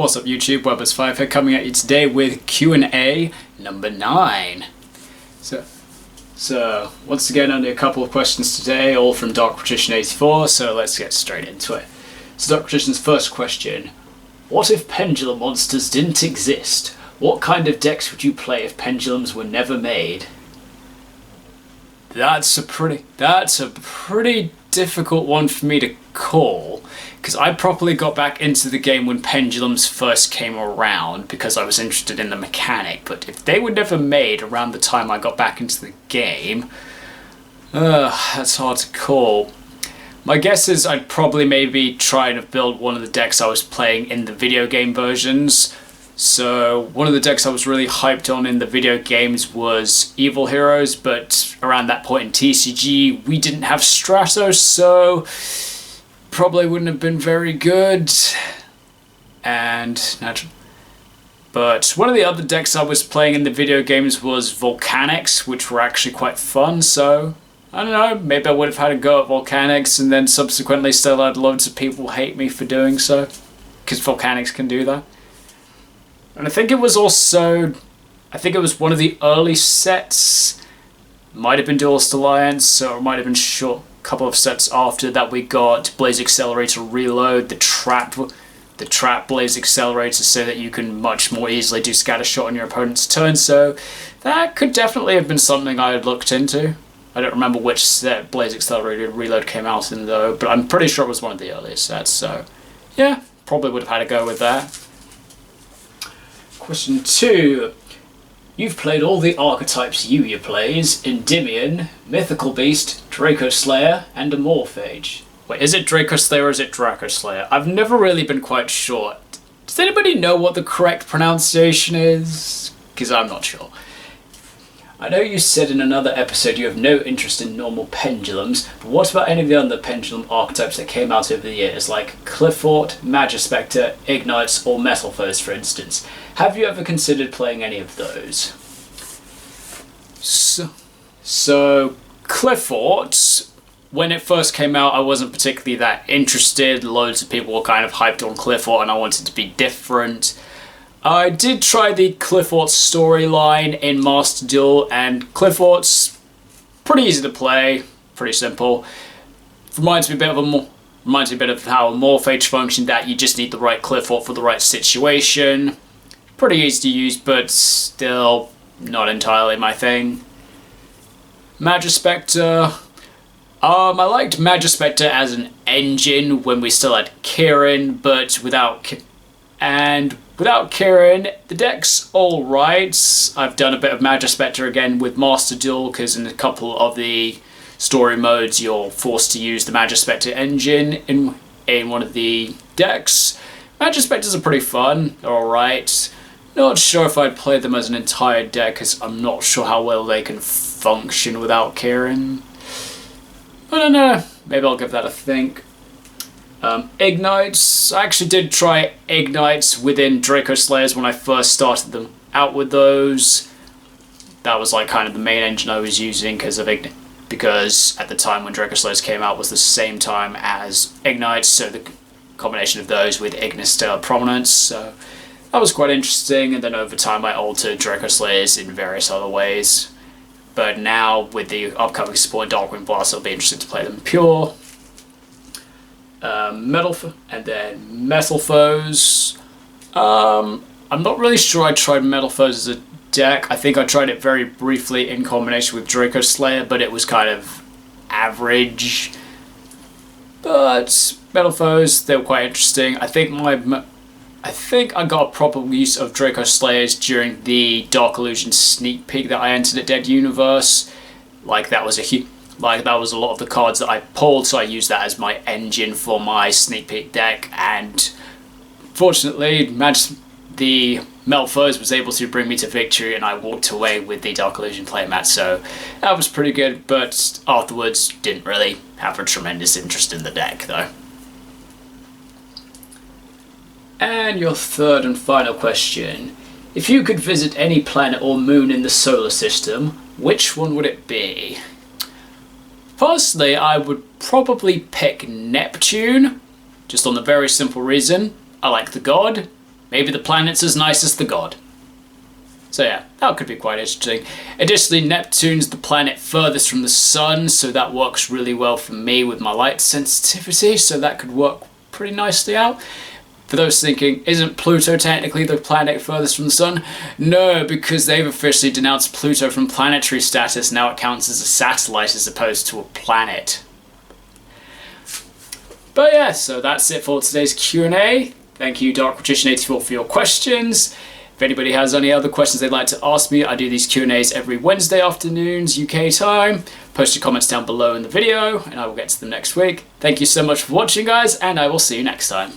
What's up YouTube, Webberz05 here, coming at you today with Q&A number 9. So once again only a couple of questions today, all from Dark84, so let's get straight into it. So Dark first question: what if pendulum monsters didn't exist? What kind of decks would you play if pendulums were never made? That's a pretty difficult one for me to call, because I properly got back into the game when pendulums first came around because I was interested in the mechanic, but if they were never made around the time I got back into the game, that's hard to call. My guess is I'd probably maybe try to build one of the decks I was playing in the video game versions. So one of the decks I was really hyped on in the video games was Evil Heroes, but around that point in TCG we didn't have Stratos, so probably wouldn't have been very good. But one of the other decks I was playing in the video games was Volcanics, which were actually quite fun, so I don't know, maybe I would have had a go at Volcanics and then subsequently still had loads of people hate me for doing so, because Volcanics can do that. And I think it was one of the early sets, might have been Duelist Alliance, or it might have been a couple of sets after that we got Blaze Accelerator Reload, the trap Blaze Accelerator, so that you can much more easily do Scatter Shot on your opponent's turn, so that could definitely have been something I had looked into. I don't remember which set Blaze Accelerator Reload came out in though, but I'm pretty sure it was one of the earliest sets, so yeah, probably would have had a go with that. Question 2. You've played all the archetypes Yu plays: Endymion, Mythical Beast, Draco Slayer, and Amorphage. Wait, is it Draco Slayer or is it Draco Slayer? I've never really been quite sure. Does anybody know what the correct pronunciation is? Because I'm not sure. I know you said in another episode you have no interest in normal pendulums, but what about any of the other pendulum archetypes that came out over the years, like Cliffort, Magispector, Ignites, or Metal Foes, for instance? Have you ever considered playing any of those? So Cliffort, when it first came out, I wasn't particularly that interested. Loads of people were kind of hyped on Cliffort and I wanted to be different. I did try the Cliffort storyline in Master Duel, and Cliffort's pretty easy to play, pretty simple. Reminds me a bit of how Amorphage functioned, that you just need the right Cliffort for the right situation. Pretty easy to use, but still not entirely my thing. Magispector. I liked Magispector as an engine when we still had Kirin, but without Kirin, the deck's alright. I've done a bit of Magispector again with Master Duel, because in a couple of the story modes you're forced to use the Magispector engine in one of the decks. Magispectors are pretty fun, they're alright. Not sure if I'd play them as an entire deck, because I'm not sure how well they can function without Kirin. I don't know, maybe I'll give that a think. Ignites. I actually did try Ignites within Draco Slayers when I first started them out with those. That was like kind of the main engine I was using because at the time when Draco Slayers came out was the same time as Ignites, so the combination of those with Ignis Stellar Prominence, so that was quite interesting, and then over time I altered Draco Slayers in various other ways. But now with the upcoming support in Darkwing Blast, it'll be interesting to play them pure. Metal Foes. I'm not really sure I tried Metal Foes as a deck. I think I tried it very briefly in combination with Draco Slayer, but it was kind of average. But Metal Foes, they were quite interesting. I think I got a proper use of Draco Slayers during the Dark Illusion sneak peek that I entered at Dead Universe. That was a lot of the cards that I pulled, so I used that as my engine for my sneak peek deck, and fortunately the Metal Foes was able to bring me to victory, and I walked away with the Dark Illusion playmat, so that was pretty good, but afterwards didn't really have a tremendous interest in the deck though. And your third and final question: if you could visit any planet or moon in the solar system, which one would it be? Personally, I would probably pick Neptune, just on the very simple reason I like the god, Maybe the planet's as nice as the god. So yeah, that could be quite interesting. Additionally, Neptune's the planet furthest from the sun, so that works really well for me with my light sensitivity, so that could work pretty nicely out. For those thinking, isn't Pluto technically the planet furthest from the sun? No, because they've officially denounced Pluto from planetary status. Now it counts as a satellite as opposed to a planet. But yeah, so that's it for today's Q&A. Thank you, Dark Magician 84, for your questions. If anybody has any other questions they'd like to ask me, I do these Q&As every Wednesday afternoons, UK time. Post your comments down below in the video, and I will get to them next week. Thank you so much for watching, guys, and I will see you next time.